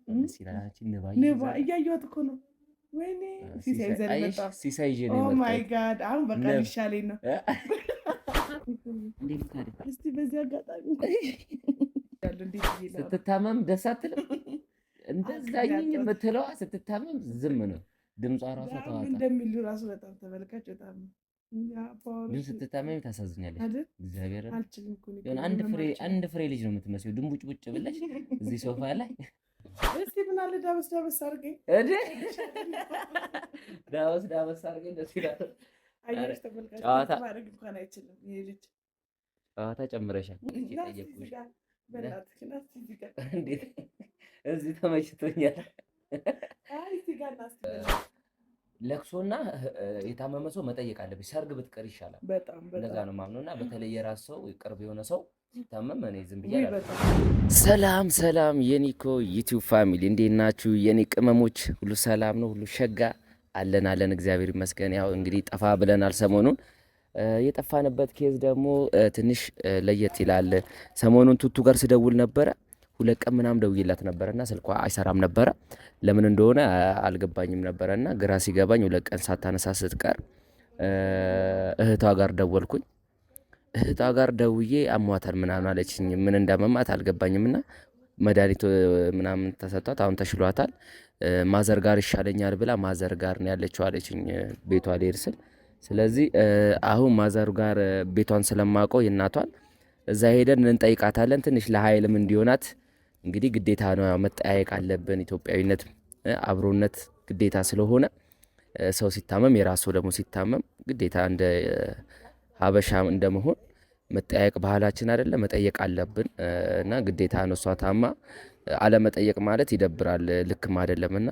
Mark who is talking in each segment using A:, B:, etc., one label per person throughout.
A: ደስ ይላል። አንቺ ንባይ
B: ንባ እያየኋት እኮ ነው። ወይኔ ሲሳይ ዘር መጣ።
A: ሲሳይ ይዤ ነው
B: ኦ
A: የመጣሁት።
B: ማይ ጋድ አሁን በቃ ሊሻለኝ ነው።
A: እንዴት ታዲያ
B: እስቲ በዚህ አጋጣሚ
A: ስትታመም ደስ አትልም? እንደዛኝ የምትለዋ ስትታመም ዝም ነው ድምጿ ራሷ ተዋጣ
B: እንደሚሉ ራሱ በጣም ተመልካች በጣም
A: ግን ስትታመም ታሳዝኛለች። እግዚአብሔር
B: አልችልም እኮ
A: ነው። አንድ ፍሬ ልጅ ነው የምትመስለው ድንቡጭ ቡጭ ብለሽ እዚህ ሶፋ ላይ።
B: እስቲ ምን አለ ዳበስ አድርገኝ
A: እዴ ዳበስ አድርገኝ ደስ ይላል።
B: አየሽ ተመልካች ማድረግ እንኳን አይችልም ይሄ ልጅ።
A: ጨዋታ ጨምረሻል። እየጠየኩሽ
B: በእናትህ ናት እዚህ ጋር
A: እንዴት እዚህ ተመችቶኛል።
B: አይ እዚህ ጋር ናት።
A: ለቅሶና የታመመ ሰው መጠየቅ አለብኝ። ሰርግ ብትቀር ይሻላል።
B: በጣም
A: እንደዛ ነው ማምነውና በተለይ የራስ ሰው ቅርብ የሆነ ሰው ሲታመም እኔ ዝም ብዬ ሰላም የኒኮ ዩቲዩብ ፋሚሊ እንዴት ናችሁ? የኔ ቅመሞች ሁሉ ሰላም ነው? ሁሉ ሸጋ አለን እግዚአብሔር ይመስገን። ያው እንግዲህ ጠፋ ብለናል ሰሞኑን። የጠፋንበት ኬዝ ደግሞ ትንሽ ለየት ይላል። ሰሞኑን ቱቱ ጋር ስደውል ነበረ 2 ቀን ምናምን ደውዬላት ነበረና ስልኳ አይሰራም ነበረ። ለምን እንደሆነ አልገባኝም ነበረና ግራ ሲገባኝ 2 ቀን ሳታነሳ ስትቀር እህቷ ጋር ደወልኩኝ። እህቷ ጋር ደውዬ አሟታል ምናምን አለችኝ። ምን እንዳመማት አልገባኝምና መድኃኒት ምናምን ተሰጥቷት አሁን ተሽሏታል። ማዘር ጋር ይሻለኛል ብላ ማዘር ጋር ነው ያለችው አለችኝ ቤቷ ልሄድ ስል። ስለዚህ አሁን ማዘር ጋር ቤቷን ስለማውቀው የእናቷን እዛ ሄደን እንጠይቃታለን። ትንሽ ለኃይልም እንዲሆናት እንግዲህ ግዴታ ነው መጠያየቅ አለብን። ኢትዮጵያዊነት አብሮነት ግዴታ ስለሆነ ሰው ሲታመም የራሱ ደግሞ ሲታመም ግዴታ እንደ ሀበሻ እንደመሆን መጠያየቅ ባህላችን አይደለ? መጠየቅ አለብን እና ግዴታ ነው። እሷ ታማ አለመጠየቅ ማለት ይደብራል፣ ልክም አይደለምና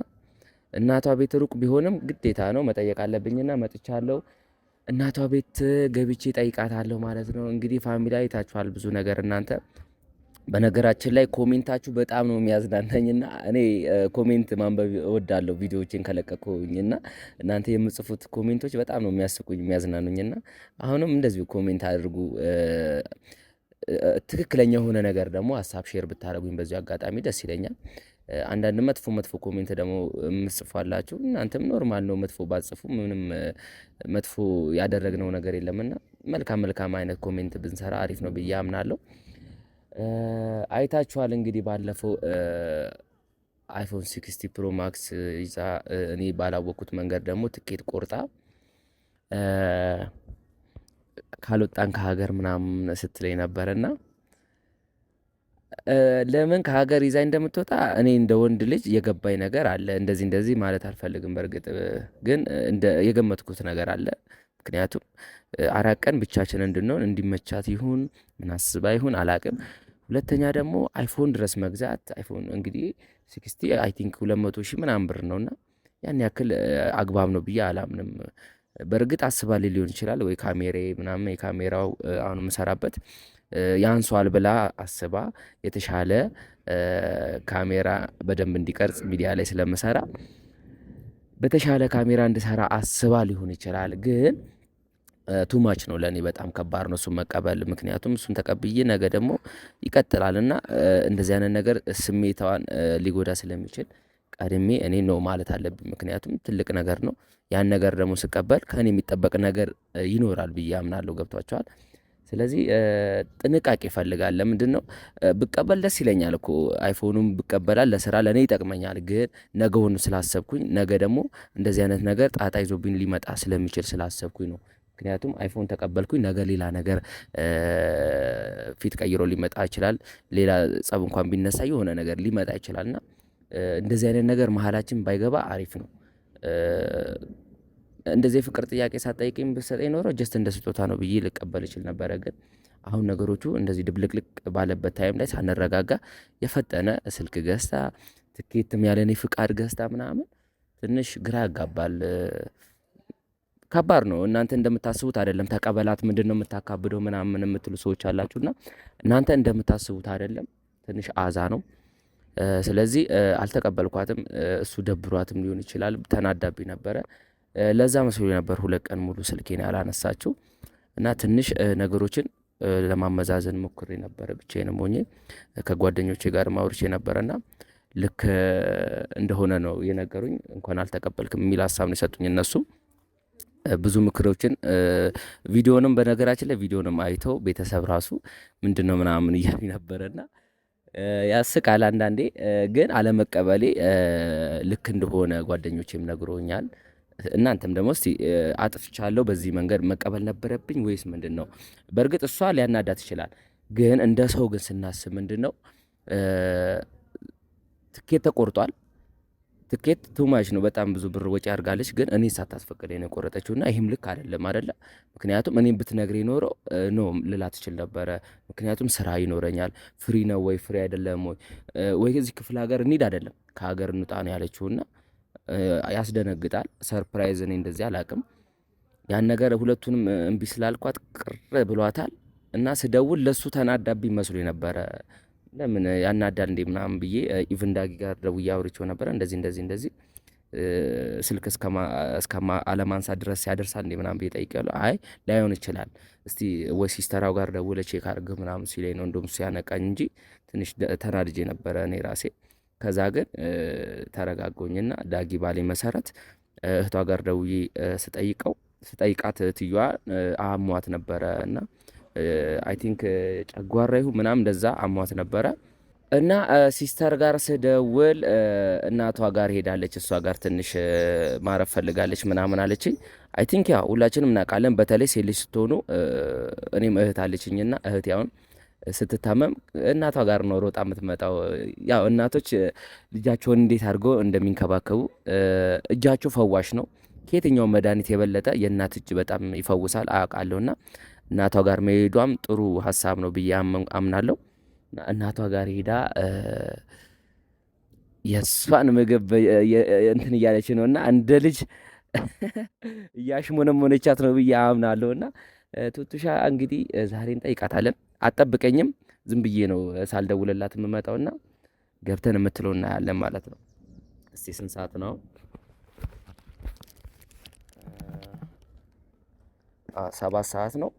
A: እናቷ ቤት ሩቅ ቢሆንም ግዴታ ነው መጠየቅ አለብኝና መጥቻለሁ። እናቷ ቤት ገብቼ ጠይቃታለሁ ማለት ነው። እንግዲህ ፋሚሊ አይታችኋል ብዙ ነገር እናንተ። በነገራችን ላይ ኮሜንታችሁ በጣም ነው የሚያዝናናኝና እኔ ኮሜንት ማንበብ እወዳለሁ ቪዲዮዎችን ከለቀኩኝና እናንተ የምጽፉት ኮሜንቶች በጣም ነው የሚያስቁኝ የሚያዝናኑኝና አሁንም እንደዚሁ ኮሜንት አድርጉ። ትክክለኛ የሆነ ነገር ደግሞ ሀሳብ ሼር ብታደርጉኝ በዚሁ አጋጣሚ ደስ ይለኛል። አንዳንድ መጥፎ ኮሜንት ደግሞ የምጽፏላችሁ እናንተም ኖርማል ነው፣ መጥፎ ባጽፉ ምንም መጥፎ ያደረግነው ነገር የለምና መልካም አይነት ኮሜንት ብንሰራ አሪፍ ነው ብዬ አምናለሁ። አይታችኋል እንግዲህ ባለፈው አይፎን 60 ፕሮ ማክስ ይዛ እኔ ባላወቅኩት መንገድ ደግሞ ትኬት ቆርጣ ካልወጣን ከሀገር ምናምን ስትለኝ ነበረና ለምን ከሀገር ይዛ እንደምትወጣ እኔ እንደ ወንድ ልጅ የገባኝ ነገር አለ። እንደዚህ ማለት አልፈልግም። በእርግጥ ግን የገመትኩት ነገር አለ። ምክንያቱም 4 ቀን ብቻችን እንድንሆን እንዲመቻት ይሁን ምን አስባ ይሁን አላቅም። ሁለተኛ ደግሞ አይፎን ድረስ መግዛት አይፎን እንግዲህ 60 አይ ቲንክ 200 ሺህ ምናምን ብር ነውና ያን ያክል አግባብ ነው ብዬ አላምንም። በእርግጥ አስባል ሊሆን ይችላል ወይ ካሜሬ ምናምን የካሜራው አሁን የምሰራበት ያንሷል ብላ አስባ የተሻለ ካሜራ በደንብ እንዲቀርጽ ሚዲያ ላይ ስለምሰራ በተሻለ ካሜራ እንድሰራ አስባ ሊሆን ይችላል። ግን ቱማች ነው ለእኔ በጣም ከባድ ነው እሱን መቀበል። ምክንያቱም እሱን ተቀብዬ ነገ ደግሞ ይቀጥላልና እንደዚህ አይነት ነገር ስሜቷን ሊጎዳ ስለሚችል ቀድሜ እኔ ነው ማለት አለብኝ። ምክንያቱም ትልቅ ነገር ነው። ያን ነገር ደግሞ ስቀበል ከእኔ የሚጠበቅ ነገር ይኖራል ብዬ አምናለሁ። ገብቷቸዋል። ስለዚህ ጥንቃቄ ይፈልጋል። ለምንድን ነው ብቀበል ደስ ይለኛል እኮ አይፎኑም ብቀበላል ለስራ ለእኔ ይጠቅመኛል። ግን ነገውን ስላሰብኩኝ ነገ ደግሞ እንደዚህ አይነት ነገር ጣጣ ይዞብኝ ሊመጣ ስለሚችል ስላሰብኩኝ ነው። ምክንያቱም አይፎን ተቀበልኩኝ ነገ ሌላ ነገር ፊት ቀይሮ ሊመጣ ይችላል። ሌላ ጸብ እንኳን ቢነሳ የሆነ ነገር ሊመጣ ይችላልና እንደዚህ አይነት ነገር መሀላችን ባይገባ አሪፍ ነው። እንደዚህ ፍቅር ጥያቄ ሳትጠይቀኝ ብትሰጠኝ ኖሮ ጀስት እንደ ስጦታ ነው ብዬ ልቀበል እችል ነበረ። ግን አሁን ነገሮቹ እንደዚህ ድብልቅልቅ ባለበት ታይም ላይ ሳንረጋጋ የፈጠነ ስልክ ገዝታ ትኬትም ያለኔ ፍቃድ ገዝታ ምናምን ትንሽ ግራ ያጋባል። ከባድ ነው። እናንተ እንደምታስቡት አይደለም። ተቀበላት ምንድነው የምታካብደው ምናምን የምትሉ ሰዎች አላችሁና እናንተ እንደምታስቡት አይደለም። ትንሽ አዛ ነው። ስለዚህ አልተቀበልኳትም። እሱ ደብሯትም ሊሆን ይችላል ተናዳብኝ ነበረ። ለዛ መስሎኝ ነበር 2 ቀን ሙሉ ስልኬን ያላነሳችው እና ትንሽ ነገሮችን ለማመዛዘን ሞክሬ ነበር። ብቻዬንም ሆኜ ከጓደኞቼ ጋር ማውርቼ ነበርና ልክ እንደሆነ ነው የነገሩኝ። እንኳን አልተቀበልክም የሚል ሀሳብ ነው የሰጡኝ እነሱ ብዙ ምክሮችን ቪዲዮንም በነገራችን ላይ ቪዲዮንም አይተው ቤተሰብ ራሱ ምንድን ነው ምናምን እያሉ ነበረና ያስቃል አንዳንዴ። ግን አለመቀበሌ ልክ እንደሆነ ጓደኞቼም ነግሮኛል። እናንተም ደግሞ እስቲ አጥፍቻለሁ፣ በዚህ መንገድ መቀበል ነበረብኝ ወይስ ምንድን ነው? በእርግጥ እሷ ሊያናዳት ይችላል። ግን እንደ ሰው ግን ስናስብ ምንድን ነው ትኬት ተቆርጧል። ትኬት ቱማች ነው፣ በጣም ብዙ ብር ወጪ አድርጋለች። ግን እኔ ሳታስፈቅደኝ ነው የቆረጠችው እና ይህም ልክ አይደለም አይደለ? ምክንያቱም እኔም ብትነግሬ ኖሮ ኖ ልላት ትችል ነበረ። ምክንያቱም ስራ ይኖረኛል። ፍሪ ነው ወይ ፍሪ አይደለም ወይ እዚህ ክፍለ ሀገር እንሂድ አይደለም ከሀገር እንውጣ ነው ያለችውና ያስደነግጣል። ሰርፕራይዝ እኔ እንደዚህ አላቅም። ያን ነገር ሁለቱንም እምቢ ስላልኳት ቅር ብሏታል እና ስደውል ለሱ ተናዳብኝ መስሎ ነበረ። ለምን ያናዳል እንዴ ምናምን ብዬ ኢቭን ዳጊ ጋር ደውዬ አውርቼው ነበረ። እንደዚህ ስልክ እስከ አለማንሳት ድረስ ያደርሳል እንዴ ምናምን ብዬ ጠይቄያለሁ። አይ ላይሆን ይችላል፣ እስቲ ወይ ሲስተራው ጋር ደውለ ቼክ አድርግ ምናምን ሲለኝ ነው እንደውም እሱ ያነቃኝ እንጂ ትንሽ ተናድጄ ነበረ እኔ ራሴ። ከዛ ግን ተረጋጎኝና ዳጊ ባሌ መሰረት እህቷ ጋር ደውዬ ስጠይቃት እህትየዋ አሟት ነበረ እና አይ ቲንክ ጨጓራ ይሁን ምናምን እንደዛ አሟት ነበረ እና ሲስተር ጋር ስደውል እናቷ ጋር ሄዳለች። እሷ ጋር ትንሽ ማረፍ ፈልጋለች ምናምን አለችኝ። አይ ቲንክ ያው ሁላችንም እናውቃለን። በተለይ ሴት ልጅ ስትሆኑ እኔም እህት አለችኝና እህት ያውን ስትታመም እናቷ ጋር ነው ሮጣ የምትመጣው። ያው እናቶች ልጃቸውን እንዴት አድርገው እንደሚንከባከቡ እጃቸው ፈዋሽ ነው። ከየትኛው መድኃኒት የበለጠ የእናት እጅ በጣም ይፈውሳል አውቃለሁና እናቷ ጋር መሄዷም ጥሩ ሀሳብ ነው ብዬ አምናለሁ። እናቷ ጋር ሄዳ የእሷን ምግብ እንትን እያለች ነው እና እንደ ልጅ እያሽሞነሞነቻት ነው ብዬ አምናለሁ። እና ቱቱሻ እንግዲህ ዛሬ እንጠይቃታለን። አትጠብቀኝም፣ ዝም ብዬ ነው ሳልደውልላት የምመጣውና ገብተን የምትለው እናያለን ማለት ነው። እስቲ ስንት ሰዓት ነው? 7 ሰዓት ነው።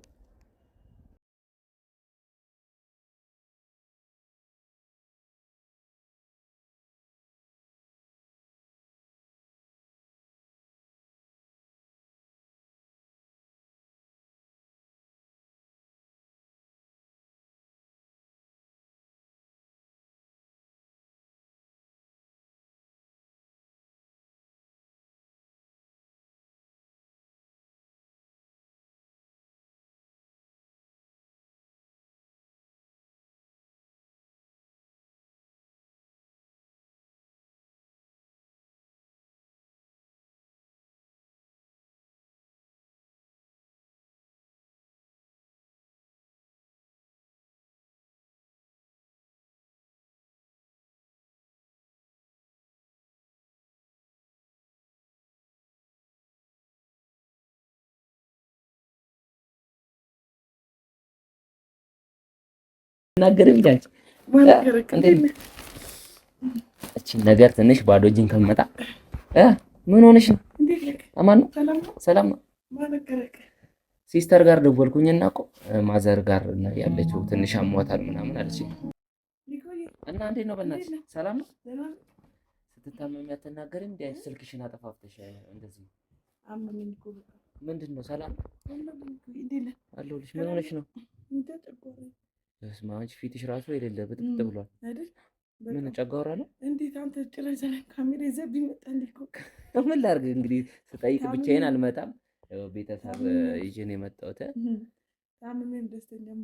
A: ናገርም ጃንቺ እቺ ነገር ትንሽ ባዶ እጅን ከመጣ ምን ሆነሽ ነው? አማን ነው? ሰላም ነው? ሲስተር ጋር ደወልኩኝና እኮ ማዘር ጋር ያለችው ትንሽ አሟታል ምናምን አለች። እና እንዴት ነው በእናትሽ ሰላም ነው? ስትታመሚ አትናገሪም እንዴ? ስልክሽን አጠፋፍተሽ እንደዚህ ምንድን ነው? ሰላም አለሁልሽ። ምን ሆነሽ ነው? ስማች ፊትሽ ራሱ የሌለ ብጥብጥ ብሏል አይደል? ምን ጨጓራ ነው? እንዴት አንተ ጭራሽ ካሜራ ይዘብኝ መጣ እንዴ? እኮ ምን ላድርግ እንግዲህ ስጠይቅ ብቻዬን አልመጣም። ቤተሰብ ይዤ ነው የመጣሁት። ታምሜም ደስተኛም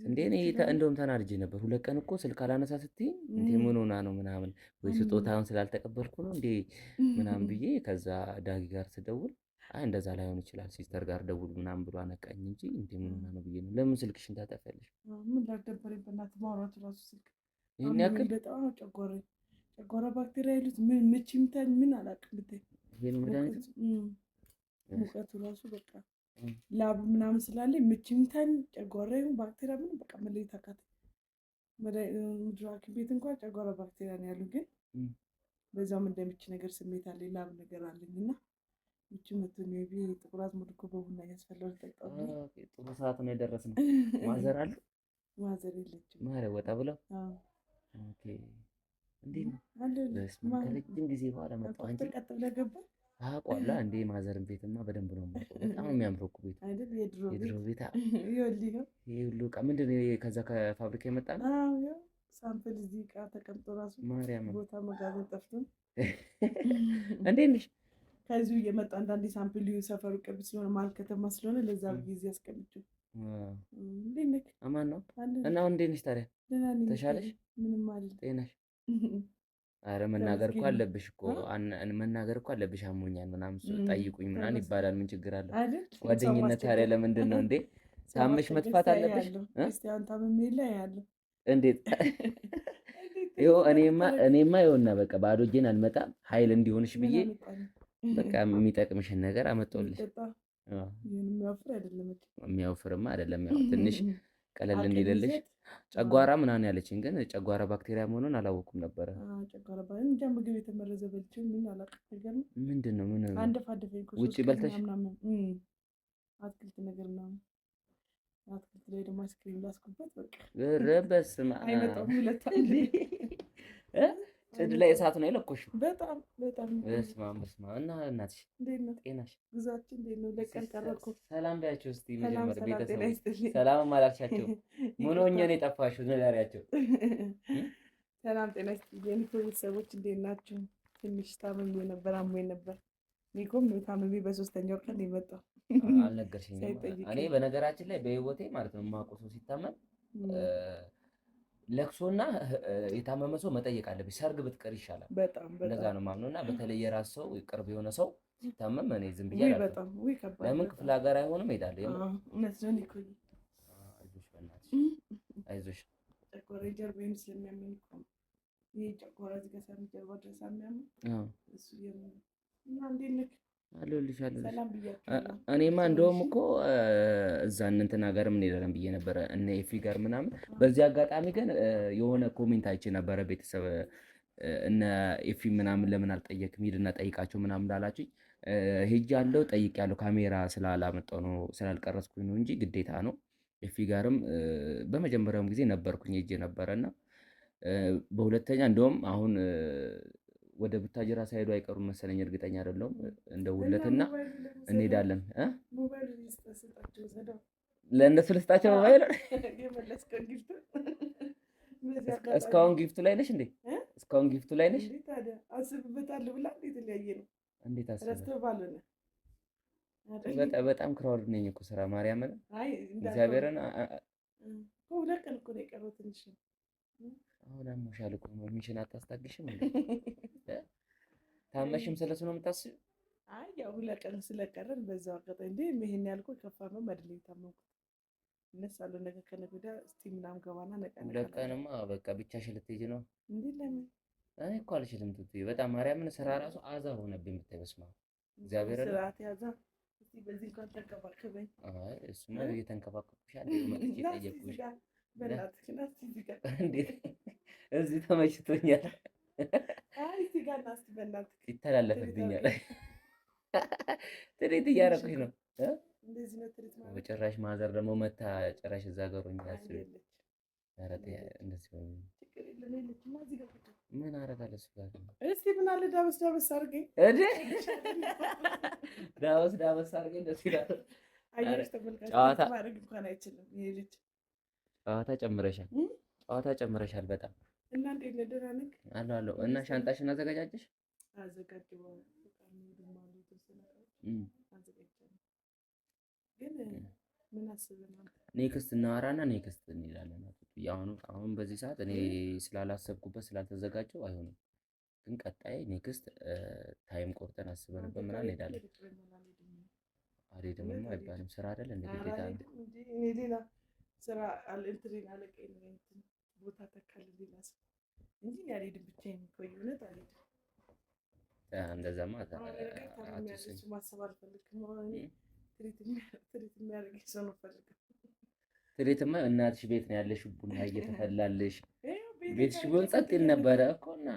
A: እንዴ እኔ እንደውም ተናድጄ ነበር። 2 ቀን እኮ ስልክ አላነሳ ስትይ እንዴ ምን ሆና ነው ምናምን ወይ ስጦታውን ስላልተቀበልኩ ነው እንዴ ምናምን ብዬ ከዛ ዳጊ ጋር ስደውል አይ እንደዛ ላይሆን ይችላል ሲስተር ጋር ደውል ምናምን ብሎ አነቃኝ እንጂ እንዴ ምን ሆና ነው ብዬ ነው። ለምን ስልክሽን ታጠፊያለሽ? ምን ላደበረኝ በእናትህ ማውራት ራሱ ስልክ ይሄን ያክል በጣም ጨጓራ ባክቴሪያ ይሉት ምን ምችምታኝ ምን አላውቅም ብታይ ይሄን መድኃኒት ሙቀቱ ራሱ በቃ ላብ ምናምን ስላለ ምችምታኝ ጨጓራ ይሁን ባክቴሪያ ምን በቃ መለየት አቃተኝ። ምድር ሐኪም ቤት እንኳን ጨጓራ ባክቴሪያ ነው ያሉ፣ ግን በዛም እንደምች ነገር ስሜት አለኝ ላብ ነገር አለኝና ምች መተኝ ቢ ጥቁር አዝሙድ እኮ በቡና ያስፈላል ተጠጣው። ጥሩ ሰዓት ነው የደረስነው። ማዘር አለ? ማዘር የለችም። ማረ ወጣ ብለው ኦኬ። እንዴት ነው? ከረጅም ጊዜ በኋላ መጣሁ። አንቺ
B: ቀጥ ብለህ ገባህ?
A: አቋላ እንዴ ማዘርን ቤትማ በደንብ ነው የማውቀው። በጣም የሚያምረው እኮ ቤት
B: አይደል?
A: የድሮ ቤት።
B: ይኸውልህ
A: ይሄ ሁሉ ዕቃ ምንድን ነው? ከዛ ከፋብሪካ የመጣ ነው።
B: አዎ ሳምፕል እዚህ ዕቃ ተቀምጦ ራሱ
A: ማርያም
B: ቦታ መጋዘን ጠፍቶ
A: እንዴት ነሽ?
B: ከዚሁ እየመጣ አንዳንዴ ሳምፕል ሰፈሩ ቅርብ ስለሆነ መሀል ከተማ ስለሆነ ለዛ ጊዜ አስቀምጬው። እንዴት ነህ?
A: አማን ነው። እና አሁን እንዴት ነሽ ታዲያ? ተሻለሽ?
B: ምንም አለ
A: ጤናሽ? አረ መናገር እኮ አለብሽ እኮ መናገር እኮ አለብሽ። አሞኛል ምናምን ጠይቁኝ ምናምን ይባላል። ምን ችግር አለው? ጓደኝነት ታዲያ ለምንድን ነው እንዴ? ታመሽ መጥፋት አለብሽ?
B: ክርስቲያን ታመም የለ ያለው እንዴት?
A: ይኸው እኔማ ይኸውና በቃ ባዶ እጄን አልመጣም። ኃይል እንዲሆንሽ ብዬ በቃ የሚጠቅምሽን ነገር አመጣሁልሽ። የሚያወፍርማ አይደለም፣ ያው ትንሽ ቀለል እንዲልልሽ ጨጓራ ምናምን ያለችኝ፣ ግን ጨጓራ ባክቴሪያ መሆኑን አላወኩም ነበረ።
B: ምግብ የተመረዘ በልቼ ምን አላውቅም።
A: ምንድን ነው? ምን
B: አንደፋደፈኝ።
A: ውጭ በልተሽ
B: አትክልት ነገር ምናምን አትክልት ላይ ደግሞ አይስክሪም ላስኩበት። በቃ
A: በስመ አብ አይመጣም። ጭድ ላይ እሳት ነው የለኮሽው።
B: በጣም
A: በስመ አብ በስመ አብ። እና እናትሽ
B: እንዴት ነው?
A: ጤናሽ?
B: ጉዟችን እንዴት ነው? ለቀን ቀረኩ።
A: ሰላም ባያቸው እስቲ መጀመር ቤተሰቦች ሰላም አላልሻቸው? ምን ሆኜ ነው የጠፋሽው? ንገሪያቸው።
B: ሰላም ጤና ይስጥልኝ ቤተሰቦች፣ እንዴት ናችሁ? ትንሽ ታመሜ ነበር፣ አሞኝ ነበር። ኒኮም ታመሜ በሶስተኛው ቀን የመጣው
A: አልነገርሽኝም። እኔ በነገራችን ላይ በህይወቴ ማለት ነው የማውቀው ሰው ሲታመም ለቅሶና የታመመ ሰው መጠየቅ አለብሽ። ሰርግ ብትቀር ይሻላል።
B: በጣም
A: እንደዛ ነው የማምነው። እና በተለይ የራስ ሰው ቅርብ የሆነ ሰው ሲታመም እኔ ዝም ብዬ አላልኩም። ለምን ክፍለ ሀገር አይሆንም እሄዳለሁ።
B: እውነት ነው ኒኮ።
A: አይዞሽ በእናትሽ አይዞሽ።
B: ጨጓራ ጀርባዬን ስለሚያመኝ እኮ ይሄ ጨጓራ እዚህ ጋር ሳሚ ጀርባ ድረስ አሚያመኝ እሱ እና እንዴት ነህ?
A: አለሁልሽ። እኔማ እንደውም እኮ እዛ እንትን ሀገርም እንሄዳለን ብዬ ነበረ እነ ኤፊ ጋር ምናምን። በዚህ አጋጣሚ ግን የሆነ ኮሜንት አይቼ ነበረ ቤተሰብ እነ ኤፊ ምናምን ለምን አልጠየቅም ሂድና ጠይቃቸው ምናምን ላላችሁኝ ሄጃለሁ፣ ጠይቄያለሁ። ካሜራ ስላላመጣሁ ነው ስላልቀረጽኩኝ ነው እንጂ ግዴታ ነው። ኤፊ ጋርም በመጀመሪያውም ጊዜ ነበርኩኝ ሄጄ ነበረና በሁለተኛ እንደውም አሁን ወደ ቡታጅራ ሳይሄዱ አይቀሩም መሰለኝ፣ እርግጠኛ አይደለሁም። እንደውለትና እንሄዳለን። ለእነሱ ልስጣቸው ሞባይል። እስካሁን ጊፍቱ ላይ ነሽ እንዴ? እስካሁን ጊፍቱ ላይ ነሽ?
B: አስብበታለሁ ብላ የተለያየ ነው።
A: እንዴት አስበህ? በጣም ክራውድ ነኝ እኮ ስራ ማርያምን እግዚአብሔርን።
B: ሁለት ቀን እኮ ነው የቀረው ትንሽ ነው።
A: አሁን አሞሻል እኮ ሚሽን አታስታግሽም እንዴ? ታመሽም ስለሱ ነው የምታስቢው?
B: አይ ያው ሁለት ቀን ስለቀረን በዛው አጋጣሚ እንዴ ይሄን ያልኩ ከፋ ነው መድልኝ ታመምኩት። እነሳለሁ ነገ ከነገ ወዲያ እስቲ ምናምን ገባና ነቀነ።
A: ሁለት ቀንማ በቃ ብቻሽን ልትሄጂ ነው
B: እንዴ? ለምን?
A: እኔ እኮ አልችልም ትትይ። በጣም ማርያምን ስራ ራሱ አዛ ሆነብኝ ብታይ። በስመ አብ እግዚአብሔር
B: ስራት ያዛ። እስቲ በዚህ እንኳን ተንከባከበኝ።
A: አይ እሱማ እየተንከባከብኩሻል። መጥቼ ጠየቅኩሽ።
B: በእናትህ ና እስቲ እዚህ ጋር
A: እንዴት እዚህ ተመችቶኛል።
B: አይ እዚህ ጋር ና እስቲ በእናትህ
A: ይተላለፍብኛል። ትሪት እያደረኩሽ ነው።
B: እንደዚህ ነው ትሪት ማለት።
A: በጭራሽ ማዘር ደግሞ መታ ጭራሽ እዛ ገሮኝ ያስብ። ኧረ እንደዚህ ሆነ ምን አደርጋለሁ እሱ ጋር
B: እስቲ ምን አለ ዳበስ ዳበስ አድርገኝ
A: እንዴ? ዳበስ አድርገኝ ደስ ይላል።
B: አየሽ ተመልካች ማድረግ እንኳን አይችልም ይሄ ልጅ። ጨዋታ ጨምረሻል በጣም። እና እንዴት ነህ? ደህና ነህ?
A: አለሁ። እና ሻንጣሽን አዘጋጃጀሽ?
B: አዘጋጅው ግን ምን አስበናል?
A: ኔክስት እናወራና ኔክስት እንሄዳለን። አሁን በዚህ ሰዓት እኔ ስላላሰብኩበት ስላልተዘጋጀው አይሆንም። ግን ቀጣይ ኔክስት ታይም ቆርጠን አስበንበት ምናምን እንሄዳለን። አልሄድም አይባልም። ስራ አይደል እንደ ግዴታ ነው።
B: እኔ ሌላ ስራ አልእንትሪን አለቀኝ ነው እንትን ቦታ ተካል ሌላ ሰው እንጂ አልሄድም። ብቻዬን ቆይ እውነት አልሄድም።
A: እንደዛማ
B: ማሰብ አልፈልግም። ትሪት የሚያደርግ ሰው ነው ፈልገው።
A: ትሪትማ እናትሽ ቤት ነው ያለሽ፣ ቡና እየተፈላልሽ ቤትሽ ቢሆን ጸጥ ይል ነበረ እኮ። እና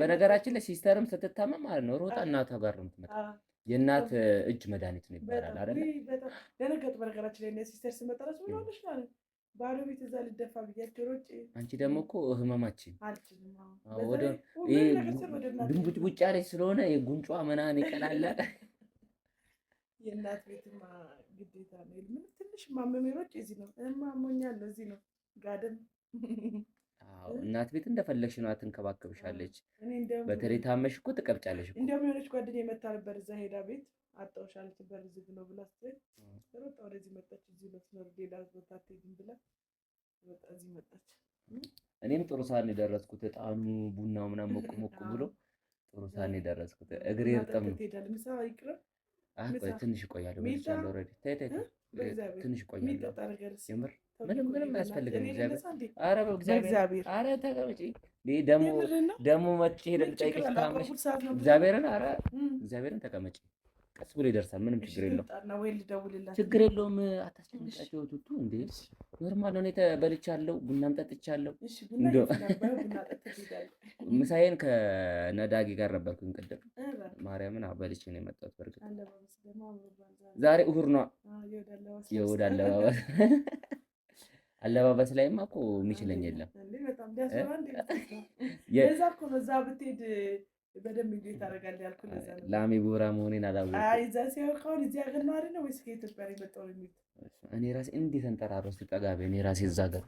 A: በነገራችን ላይ ሲስተርም ስትታመም ማለት ነው ሮጣ እናቷ ጋር ነው የምትመጣው። የእናት እጅ መድኃኒት ነው ይባላል አይደል?
B: ደነገጡ። በነገራችን ላይ ሲስተር ስመጣ እራሱ ምን ሆነሽ ማለት ባዶ ቤት እዛ ልደፋ ብያቸው ሮጬ።
A: አንቺ ደግሞ እኮ ህመማችን
B: አልችልም።
A: ወደ ድንቡጭ ቡጭ ያለች ስለሆነ የጉንጯ ምናምን ይቀላላል።
B: የእናት ቤትማ ግዴታ ነው። ምን ትንሽ ማመሜ ሮጬ እዚህ ነው አሞኛለሁ፣ እዚህ ነው ጋደም።
A: እናት ቤት እንደፈለግሽ ነው፣ ትንከባከብሻለች። በተለይ ታመሽ እኮ ትቀብጫለሽ እኮ።
B: እንደውም የሆነች ጓደኛዬ መታ ነበር እዛ ሄዳ ቤት አጣውሻለች በር ዝግ ነው ብላ ስትል ሮጣ ወደዚህ መጣች። እዚህ ነው ትኖር ሌላ ቦታ አትሄድም ብላ ሮጣ እዚህ መጣች።
A: እኔም ጥሩ ሰዓት ነው የደረስኩት። እጣኑ ቡናው ምናምን ሞቅ ሞቅ ብሎ ጥሩ ሰዓት ነው የደረስኩት። እግሬ እርጥብ ነው።
B: ምሳ ይቅርብ
A: ትንሽ እቆያለሁ። በልቻለሁ ኦልሬዲ። ትንሽ እቆያለሁ። የምር ምንም አያስፈልግም። ኧረ በእግዚአብሔር ኧረ ተቀመጪ። ደግሞ መጥቼ ሄደን ልጠይቅሽ ታመሽ። እግዚአብሔርን ተቀመጪ። ቀስ ብሎ ይደርሳል። ምንም ችግር የለውም። ችግር የለውም። አታስጨንቃቸው። ቱቱ እንዴ ኖርማል ነው። እኔ በልቻለሁ፣ ቡናም ጠጥቻለሁ። ምሳዬን ከነዳጊ ጋር ነበርኩኝ ቅድም። ማርያምን በልቼ ነው የመጣሁት። በርግጥ ዛሬ እሑድ ነው። የእሑድ አለባበስ ላይማ እኮ የሚችለኝ የለም።
B: በደንብ እንዴት ታደርጋለህ ያልኩህ ለዛ ነው።
A: ላሜ ቦራ መሆኔን አላወቅኩም።
B: አይ እዛ ሲያውቅ አሁን እዚህ ሀገር ነው አይደል ወይስ ከኢትዮጵያ ነው የመጣው የሚል
A: እኔ ራሴ እንዴት ተንጠራረው ሲጠጋቤ እኔ ራሴ እዛ ጋር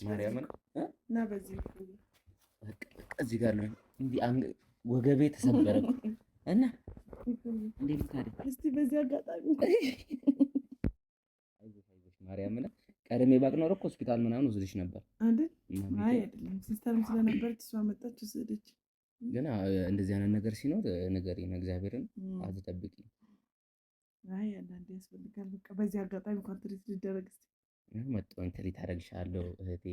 A: ማርያምን
B: እና በዚህ
A: እዚህ ጋር ነው እንዲህ ወገቤ ተሰበረ እና እንዴት ታዲያ
B: እስቲ በዚህ አጋጣሚ
A: አይዞሽ ማርያምን ቀደም ባቅ ኖሮ እኮ ሆስፒታል ምናምን ወስደሽ ነበር
B: አይደል? አይ አይደለም ሲስተርም ስለነበረች እሷ መጣች ወሰደች።
A: ግን እንደዚህ አይነት ነገር ሲኖር ንገሪኝ፣ እግዚአብሔርን አትጠብቂ።
B: አይ አንዳንዴ ያስፈልጋል። በቃ በዚህ አጋጣሚ እንኳን ትሪት ሊደረግ እስቲ
A: መጣሁኝ። ትሪት አደርግሻለሁ እህቴ።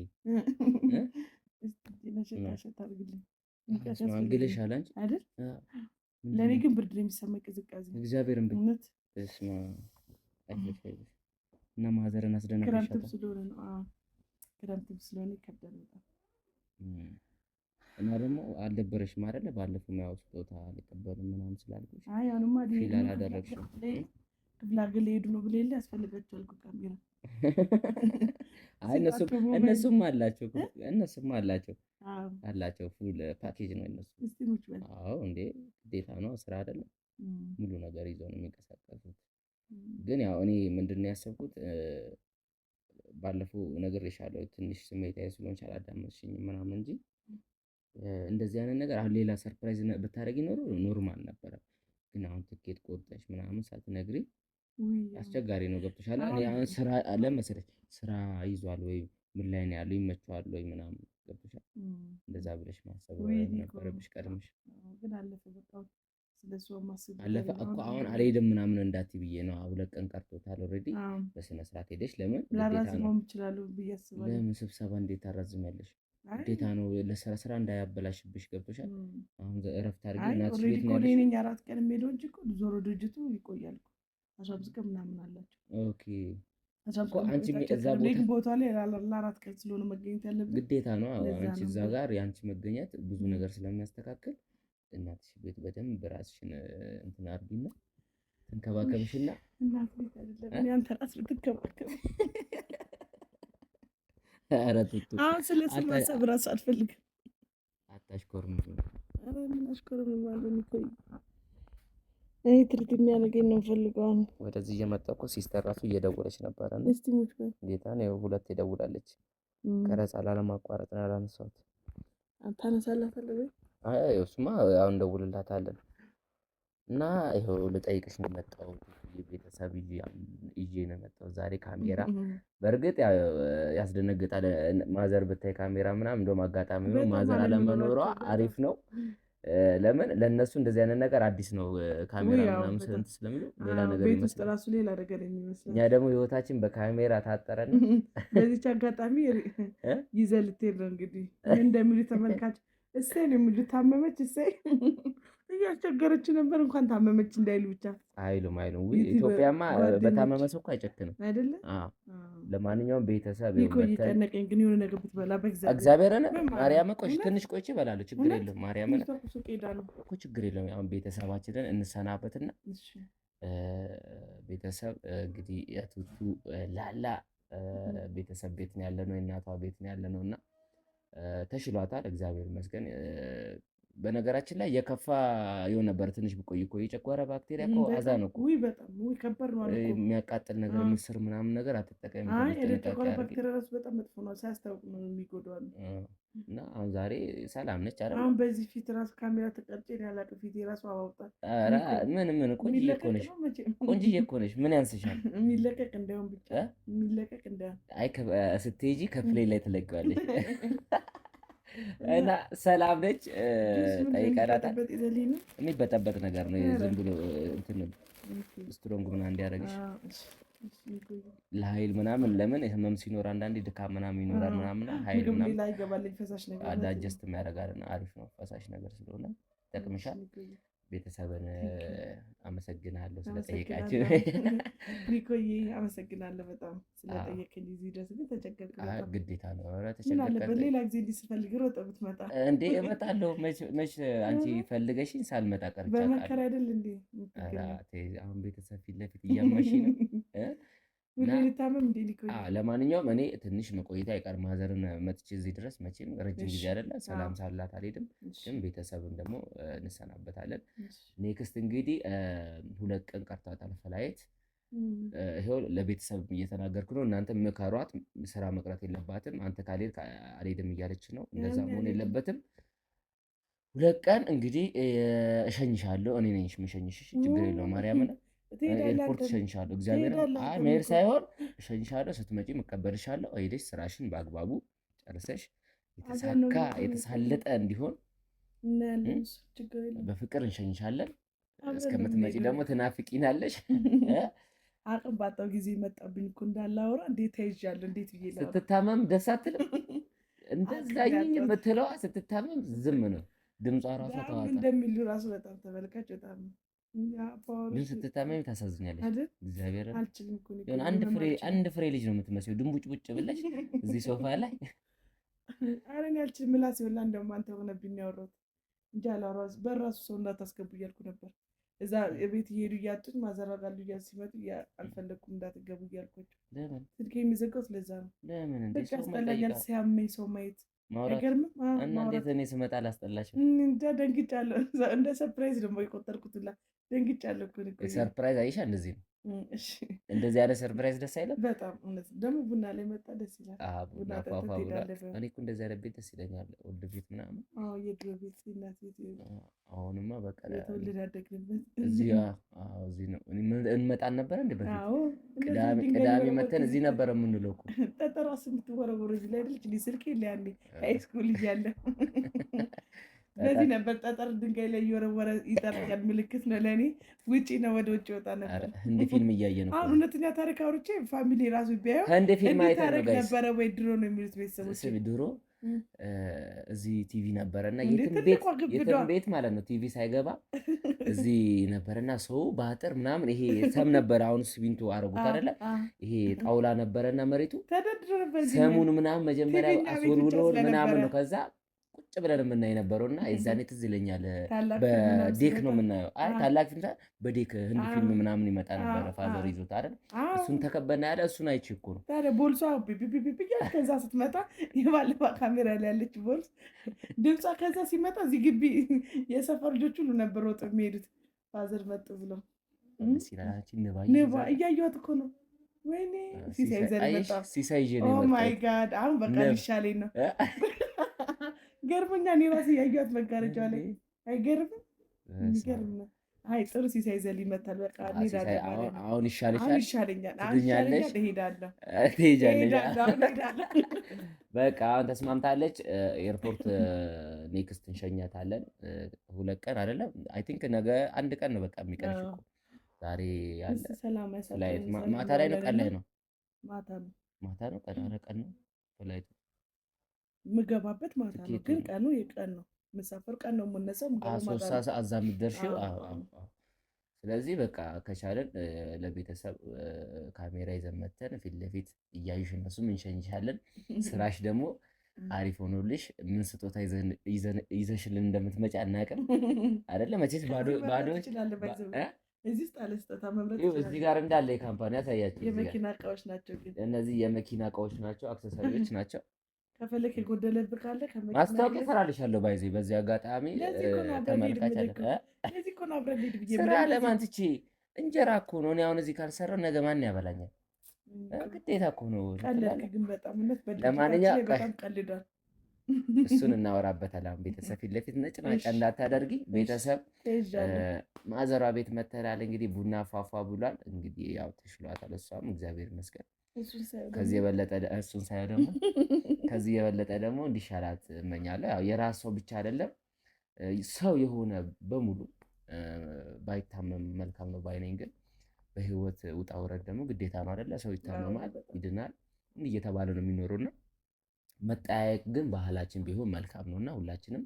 B: እስቲ ነሽታሽታ አድርግልኝ።
A: እንግልሻል አንቺ
B: አይደል? ለኔ ግን ብርድ ነው የሚሰማኝ፣ ቅዝቃዜ
A: እግዚአብሔርን ብት እስማ አይፈሽ እና ማዘርን አስደነግሻለሁ።
B: ክረምት ስለሆነ ነው። ክረምት ስለሆነ ይከብዳል በጣም።
A: እና ደግሞ አልደበረሽም አይደለ? ባለፈው ያው ስጦታ አልቀበልም ምናምን ስላልኩሽ
B: አይ አሁንማ
A: ፊል አላደረግሽም።
B: ክፍለ ሀገር ሊሄዱ ነው ብለህ ያስፈልጋቸዋል እኮ ካሜራ።
A: አይ እነሱም አላቸው ፉል ፓኬጅ ነው እነሱ። አዎ እንዴ ግዴታ ነው፣ ስራ አይደለም ሙሉ ነገር ይዘው ነው የሚንቀሳቀሱት። ግን ያው እኔ ምንድነው ያሰብኩት ባለፈው ነግሬሻለሁ፣ ትንሽ ስሜታዊ ስለሆንሽ አላዳመጥሽኝም ምናምን እንጂ እንደዚህ አይነት ነገር አሁን ሌላ ሰርፕራይዝ ብታደርጊ ኖሮ ኖርማል ነበረ። ግን አሁን ትኬት ቆርጠሽ ምናምን ሳትነግሪ አስቸጋሪ ነው። ገብቶሻል? እኔ አሁን ስራ ለመሰለሽ ስራ ይዟል ወይ ምን ላይ ነው ያለው ይመቸዋል ወይ ምናምን ገብቶሻል? እንደዛ ብለሽ ማሰብ ነበረብሽ ቀድመሽ።
B: ግን አለፈ በቃ ስለሱ ማሰብ
A: አለፈ እኮ አሁን አልሄድም ምናምን እንዳትዪ ብዬ ነው። 2 ቀን ቀርቶታል ኦልሬዲ። በስነ ስርዓት ሄደሽ ለምን ግዴታ ነው
B: ይችላል ብዬ አስባለሁ።
A: ለምን ስብሰባ እንዴት ታራዝሚያለሽ? ግዴታ ነው ለስራ እንዳያበላሽብሽ ገብቶሻል? አሁን እረፍት አድርጊ። እናትሽ ቤት ነው ያለሽ።
B: እኔ 4 ቀን የምሄደው እንጂ እኮ ዞሮ ድርጅቱ ይቆያል እኮ 15 ቀን ምናምን አላቸው።
A: ኦኬ አንቺ እዛ
B: ቦታ ላይ ለ4 ቀን ስለሆነ መገኘት ያለብን ግዴታ
A: ነው። አንቺ እዛ ጋር የአንቺ መገኘት ብዙ ነገር ስለሚያስተካክል እናትሽ ቤት በደንብ ራስሽን እንትን አድርጊና ተንከባከብሽና
B: እናት ቤት አይደለም እኔ አንተ ራስህ ብትከባከብ
A: ኧረ ቱቱ
B: አሁን ስለሱ ማሰብ ራስ አልፈልግም።
A: አታሽኮርም።
B: ኧረ ምን አሽኮርም ማለት ነው? እኔ ትርት የሚያደርገኝ ነው የምፈልገው።
A: ወደዚህ እየመጣሁ እኮ ሲስተር ራሱ እየደወለች ነበረ ነው
B: እስቲ ሙት በል
A: ጌታ ነው 2 ደውላለች። ቀረጻ ላለማቋረጥ ነው ያላነሳሁት።
B: ታነሳላታለህ ወይ?
A: አይ እሱማ አሁን እንደውልላታለን። እና ይኸው ልጠይቅሽ ነው የመጣሁት። ቤተሰብ ይዤ ነው የመጣሁት ዛሬ። ካሜራ በእርግጥ ያስደነግጣል። ማዘር ብታይ ካሜራ ምናምን እንደውም አጋጣሚ ነው ማዘር አለመኖሯ አሪፍ ነው። ለምን ለነሱ እንደዚህ አይነት ነገር አዲስ ነው። ካሜራ ምናምን ስንት ስለሚሉ ሌላ ነገር
B: ይመስላል። ራሱ ሌላ ነገር የሚመስለው
A: እኛ ደግሞ ህይወታችን በካሜራ ታጠረን።
B: በዚች አጋጣሚ ይዘህ ልትሄድ ነው እንግዲህ ምን እንደሚሉ ተመልካች። እሰይ ነው የሚሉት ታመመች እሰይ እያስቸገረች ነበር እንኳን ታመመች እንዳይሉ ብቻ
A: አይሉም። ኢትዮጵያማ በታመመ ሰው እኮ አይጨክንም
B: አይደለ?
A: ለማንኛውም ቤተሰብ
B: ይጨነቀኝ ግን የሆነ ነገር ብትበላ
A: እግዚአብሔርን ማርያም ቆይ ትንሽ ቆይቼ እበላለሁ። ችግር የለም ማርያምን እኮ ችግር የለም። አሁን ቤተሰባችንን እንሰናበትና ቤተሰብ እንግዲህ የቱቱ ላላ ቤተሰብ ቤት ነው ያለነው፣ የእናቷ ቤት ነው ያለነው እና ተሽሏታል፣ እግዚአብሔር ይመስገን። በነገራችን ላይ የከፋ ይሆን ነበር ትንሽ ብቆይ እኮ የጨጓራ ባክቴሪያ እኮ አዛ ነው እኮ።
B: ውይ በጣም ውይ ከባድ ነው አልኩ።
A: የሚያቃጥል ነገር ምስር ምናምን ነገር አትጠቀሚ።
B: አይ የጨጓራ ባክቴሪያ ራሱ በጣም መጥፎ ነው፣ ሳያስታውቅ ነው የሚጎዳው።
A: እና አሁን ዛሬ ሰላም ነች አይደል?
B: አሁን በዚህ ፊት ራሱ ካሜራ ተቀርጬ ነው ያላቀው ፊት ራሱ አባውጣል።
A: ኧረ ምን ቆንጆዬ እኮ ነሽ፣ ቆንጆዬ እኮ ነሽ። ምን ያንስሻል?
B: የሚለቀቅ እንዳይሆን ብቻ የሚለቀቅ እንዳይሆን።
A: አይ ስትሄጂ ከፕሌን ላይ ትለቂዋለሽ። እና ሰላም ነች። ጠይቀናታል። የሚበጠበጥ ነገር ነው ዝም ብሎ እንትን ስትሮንግ ምናምን እንዲያደርግሽ ለኃይል ምናምን። ለምን ህመም ሲኖር አንዳንዴ ድካም ምናምን ይኖራል ምናምን ኃይል ምናምን ዳጀስት የሚያደርጋልና አሪፍ ነው ፈሳሽ ነገር ስለሆነ ይጠቅምሻል። ቤተሰብን አመሰግናለሁ ስለጠየቃችሁ።
B: ኒኮዬ አመሰግናለሁ በጣም ስለጠየቀኝ። እዚህ ድረስ ግን ተቸገርኩ።
A: ግዴታ ነው። ኧረ
B: ምን አለበት ሌላ ጊዜ እንዲህ ስፈልግ ሮጠህ ብትመጣ።
A: እንዴ እመጣለሁ። መች አንቺ ፈልገሽኝ ሳልመጣ ቀርቻለሁ።
B: በመከራ አይደል እንዴ?
A: አሁን ቤተሰብ ፊት ለፊት እያማሽ ነው።
B: ልታመም እንዴ ኒኮዬ?
A: ለማንኛውም እኔ ትንሽ መቆየት አይቀርም። ማዘርን መጥቼ እዚህ ድረስ መቼም ረጅም ጊዜ አይደለ ሰላም ሳላት አልሄድም፣ ግን ቤተሰብን ደግሞ እንሰናበታለን። ኔክስት እንግዲህ 2 ቀን ቀርቷታል ፍላይት። ይኸው ለቤተሰብ እየተናገርኩ ነው። እናንተ ምከሯት፣ ስራ መቅረት የለባትም። አንተ ካልሄድክ አልሄድም እያለች ነው። እንደዛ መሆን የለበትም። 2 ቀን እንግዲህ እሸኝሻለሁ። እኔ ነኝ የምሸኝሽ፣ ችግር የለውም። ማርያምን ኤርፖርት እሸኝሻለሁ። እግዚአብሔር መሄድ ሳይሆን እሸኝሻለሁ። ስትመጪ እቀበልሻለሁ። ሄደሽ ስራሽን በአግባቡ ጨርሰሽ የተሳካ የተሳለጠ እንዲሆን በፍቅር እንሸኝሻለን። እስከምትመጪ ደግሞ ትናፍቂናለሽ።
B: አቅም ባጣው ጊዜ መጣብኝ እኮ እንዳላወራ። እንዴት ተይዣለሁ? እንዴት ብዬ ላወራ?
A: ስትታመም ደስ አትልም? እንደዛኝ የምትለዋ ስትታመም ዝም ነው ድምጿ ራሷ ተዋጣ
B: እንደሚሉ ራሱ በጣም ተመልካች በጣም
A: ግን ስትታመሚ ታሳዝኛለሽ። እግዚአብሔር
B: አልችልም እኮ
A: አንድ ፍሬ ልጅ ነው የምትመስለው፣ ድንቡጭ ቡጭ ብለሽ እዚህ ሶፋ ላይ።
B: ኧረ እኔ አልችልም። ምላስ ይኸውልህ እንደውም አንተ ሆነብኝ ያወራሁት እንጂ አላወራሁም። በራሱ ሰው እንዳታስገቡ እያልኩ ነበር። እዛ ቤት እየሄዱ እያጡኝ ማዘራጋሉ እያሉ ሲመጡ አልፈለግኩም እንዳትገቡ እያልኳቸው ስልኬ የሚዘጋው ስለዛ ነው። በቃ ያስጠላኛል ሲያመኝ ሰው ማየት። አይገርምም?
A: እና እንዴት እኔ ስመጣ አላስጠላሽም?
B: እንጃ ደንግጫለሁ። እንደ ሰርፕራይዝ ደግሞ የቆጠርኩትላ ደንግጫለሁ እኮ።
A: ሰርፕራይዝ አይሻ እንደዚህ ነው። እንደዚህ ያለ ሰርፕራይዝ ደስ አይለም?
B: በጣም እውነት። ደግሞ ቡና ላይ መጣ ደስ ይላል።
A: ቡና ፏፏ ብሏል። እኔ እኮ እንደዚህ ያለ ቤት ደስ ይለኛል። ወልድ ቤት ምናምን።
B: የድሮ ቤት እናት ቤት።
A: አሁንማ በቃ
B: የተወለደ ያደግንበት
A: እዚህ ነው። እንመጣን ነበር እንደ በፊት ቅዳሜ መተን እዚህ ነበር የምንለው እኮ።
B: ጠጠሯ የምትወረወረ እዚህ ላይ አይደለች? ስልኬ ላይ ያኔ ሃይስኩል እያለ በዚህ ነበር ጠጠር ድንጋይ ላይ እየወረወረ ይጠርቃል። ምልክት ነው ለእኔ። ውጪ ነው ወደ ውጭ ወጣ ነበር።
A: ህንድ ፊልም እያየ ነው።
B: አሁን እውነተኛ ታሪክ አውርቼ ፋሚሊ ራሱ ቢያየው
A: ህንድ ፊልም አይተን ነው ጋይስ።
B: ነበረ ወይ ድሮ ነው የሚሉት ቤተሰቦች።
A: ድሮ እዚህ ቲቪ ነበረና የትም ቤት ማለት ነው ቲቪ ሳይገባ እዚህ ነበረና ሰው በአጥር ምናምን ይሄ ሰም ነበረ። አሁን ሲሚንቶ አረጉት አይደለ? ይሄ ጣውላ ነበረና መሬቱ
B: ተደርድሮ ነበር።
A: ሰሙን ምናምን መጀመሪያ አስወልውሎን ምናምን ነው ከዛ ቁጭ ብለን የምናይ ነበረው እና የዛኔ ትዝ ይለኛል። በዴክ ነው የምናየው። አይ ታላቅ ፊልም በዴክ ህንድ ፊልም ምናምን ይመጣ ነበረ። ፋዘር ይዞት አይደል? እሱን ተከበና ያለ እሱን አይቼ እኮ ነው
B: ታዲያ ቦልሷ ቢቢቢቢያ ከዛ ስትመጣ የባለፈ ካሜራ ላይ ያለች ቦልስ ድምጿ ከዛ ሲመጣ እዚህ ግቢ የሰፈር ልጆች ሁሉ ነበር ወጥ የሚሄዱት። ፋዘር መጡ ብለው ንባ እያየኋት እኮ ነው። ወይኔ ሲሳይ ዘር መጣ።
A: ሲሳይ ይዤ ነው።
B: ኦ ማይ ጋድ አሁን በቃ ሊሻለኝ ነው። ገርሞኛ እኔ ራሴ ያየኋት መጋረጃ ላይ አይገርምም? የሚገርም ነው። አይ ጥሩ ሲሳይ ዘል ይመታል። በቃ
A: አሁን
B: ይሻለኛል። እሄዳለሁ።
A: በቃ አሁን ተስማምታለች። ኤርፖርት ኔክስት እንሸኛታለን። 2 ቀን አይደለም አይ ቲንክ ነገ 1 ቀን ነው በቃ የሚቀርሽ እኮ ዛሬ ያለ ፍላይት ማታ ላይ ነው ቀን ላይ ነው? ማታ ነው ቀን ነው ፍላይቱ
B: ምገባበት ማታ ነው፣ ግን ቀኑ የቀን ነው። ምሳፈር ቀን ነው የምነሳው።
A: 3 ሰዓት አዛ የምትደርሺው። ስለዚህ በቃ ከቻለን ለቤተሰብ ካሜራ ይዘን መተን ፊት ለፊት እያዩሽ እነሱም እንሸኝሻለን። ስራሽ ደግሞ አሪፍ ሆኖልሽ ምን ስጦታ ይዘሽልን እንደምትመጪ አናውቅም አይደለ? መቼስ ባዶ
B: እዚህ ውስጥ አለ ስጦታ መምረጥ
A: ይኸው እዚህ ጋር እንዳለ የካምፓኒ ያሳያችሁ።
B: የመኪና እቃዎች ናቸው ግን
A: እነዚህ የመኪና እቃዎች ናቸው፣ አክሰሰሪዎች ናቸው።
B: ከፈለክ የጎደለብህ ካለ
A: ማስታወቂያ እሰራልሻለሁ። ባይዜ በዚህ አጋጣሚ ተመልካች አለ። ስራ ለማን ትቼ እንጀራ እኮ ነው። እኔ አሁን እዚህ ካልሰራው ነገ ማን ያበላኛል? ግዴታ እኮ ነው። ለማንኛውም እሱን እናወራበታለን። አሁን ቤተሰብ ፊት ለፊት ነጭ ናጫ እንዳታደርጊ። ቤተሰብ ማዘሯ ቤት መተላል። እንግዲህ ቡና ፏፏ ብሏል። እንግዲህ ያው ተሽሏታል። እሷም እግዚአብሔር ይመስገን። ከዚህ የበለጠ እሱን ሳይሆን ደግሞ ከዚህ የበለጠ ደግሞ እንዲሻላት እመኛለሁ። ያው የራስ ሰው ብቻ አይደለም ሰው የሆነ በሙሉ ባይታመም መልካም ነው ባይነኝ። ግን በህይወት ውጣ ውረድ ደግሞ ግዴታ ነው አይደለ? ሰው ይታመማል፣ ይድናል፣ እንዲህ እየተባለ ነው የሚኖሩና መጠያየቅ ግን ባህላችን ቢሆን መልካም ነውና ሁላችንም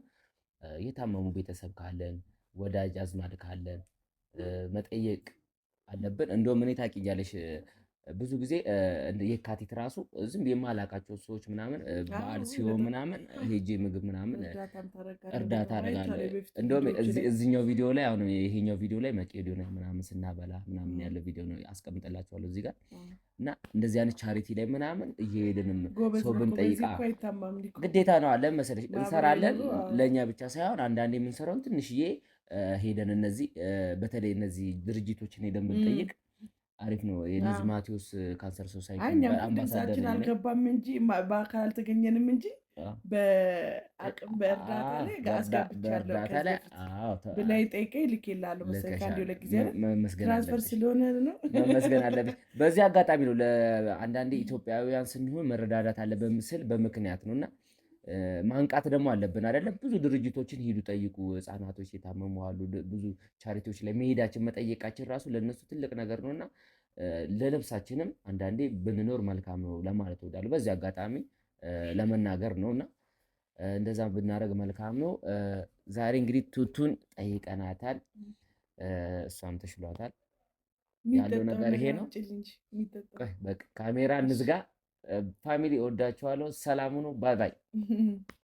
A: የታመሙ ቤተሰብ ካለን ወዳጅ አዝማድ ካለን መጠየቅ አለብን። እንደውም እኔ ታውቂያለሽ ብዙ ጊዜ የካቲት ራሱ ዝም የማላውቃቸው ሰዎች ምናምን በዓል ሲሆን ምናምን ሄጄ ምግብ ምናምን እርዳታ አደርጋለሁ። እንደውም እዚህኛው ቪዲዮ ላይ አሁን ይሄኛው ቪዲዮ ላይ መቄዶንያ ምናምን ስናበላ ምናምን ያለው ቪዲዮ ነው አስቀምጥላችኋለሁ እዚህ ጋር እና እንደዚህ አይነት ቻሪቲ ላይ ምናምን እየሄድንም ሰው ብንጠይቃ ግዴታ ነው አለ መሰለሽ እንሰራለን። ለእኛ ብቻ ሳይሆን አንዳንዴ የምንሰራውን ትንሽዬ ሄደን እነዚህ በተለይ እነዚህ ድርጅቶችን ሄደን ብንጠይቅ አሪፍ ነው። የነዚህ ማቴዎስ ካንሰር ሶሳይቲ
B: አምባሳደር አልገባም እንጂ በአካል አልተገኘንም እንጂ በአቅም በእርዳታ ላይ አስገብቻለሁ ብላይ ጠይቀኝ ልኬልሃለሁ መሰለኝ ከአንድ ሁለት ጊዜ ትራንስፈር ስለሆነ ነው
A: መመስገን አለብኝ። በዚህ አጋጣሚ ነው ለአንዳንዴ ኢትዮጵያውያን ስንሆን መረዳዳት አለብን ምስል በምክንያት ነው እና ማንቃት ደግሞ አለብን አይደለም። ብዙ ድርጅቶችን ሂዱ ጠይቁ። ህፃናቶች የታመሙ አሉ። ብዙ ቻሪቲዎች ላይ መሄዳችን መጠየቃችን ራሱ ለእነሱ ትልቅ ነገር ነውና ለነፍሳችንም አንዳንዴ ብንኖር መልካም ነው ለማለት እወዳለሁ። በዚህ አጋጣሚ ለመናገር ነውና እንደዛ ብናደርግ መልካም ነው። ዛሬ እንግዲህ ቱቱን ጠይቀናታል፣ እሷም ተሽሏታል። ያለው ነገር ይሄ ነው። በቃ ካሜራ እንዝጋ። ፋሚሊ እወዳችኋለሁ። ሰላም ሁኑ። ባይ ባይ።